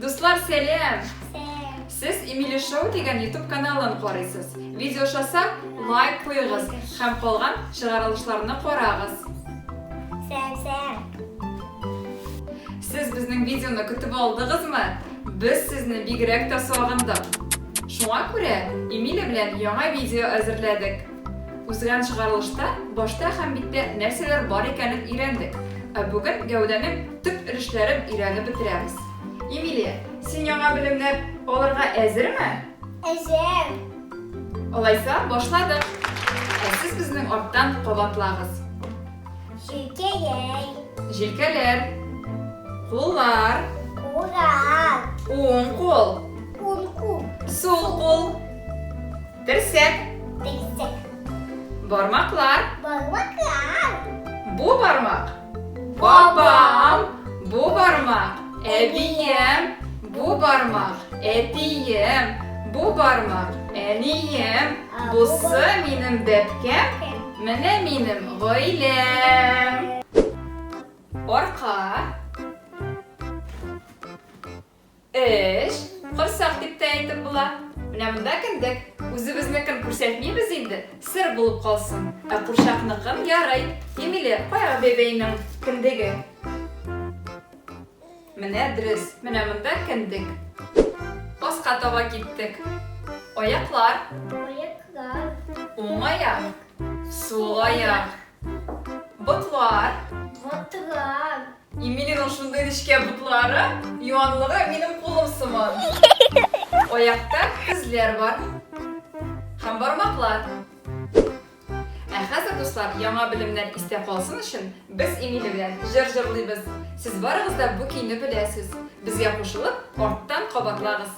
Dostlar selam. Siz Emily Show degan YouTube kanalını qaraysiz. Video olsa like qo'ying'iz, ham qolgan chiqarilishlarni ko'rag'iz. Selam. Siz bizning videoni kutib oldingizmi? Biz sizni bigroq ta sog'indik. Shunga ko'ra Emily bilan yangi video hozirladik. O'zgan chiqarilishda boshda ham bitta narsalar bor ekanini o'rgandik. Bugun gavdaning tub ilishlarini o'rganib bitiramiz. Emily, sen yangi bilimlar olirga hazırmı? Hazır. Olaysa başladık. Siz bizning ortdan qabatlag'iz. Jilkalar, qo'llar, o'ng qo'l, so'l qo'l, tirsak, barmoqlar, bu barmoq, babam, bu barmoq, abiyam, bu barmoq, etiyim, bu barmoq, eniyim, busi menim debkem, mana menim g'oylam. Orqa, ish, qursoq deb aytib bular. Mana bunda kindik, o'zimizniki ko'rsatmaymiz endi, sir bo'lib qolsin. Qurshaqniqim yaray. Emily, qo'ya bebeğinin kindigi. Mana adres, mana bunda kindik. Boshqa to'g'ri ketdik. Oyoqlar, o'ng oyoq, so'l oyoq. Butlar. Emily'nin shunday dishga butlari, yonlig'i menim qo'lim simon. Oyoqda izlar bor. Ham barmoqlar. Hozir do'stlar, yangi bilimlar istab qolsin uchun biz Emily bilan jir-jirlaymiz. Siz barig'izda bu kiyni bilasiz. Bizga qo'shilib, ortdan qabatlag'iz.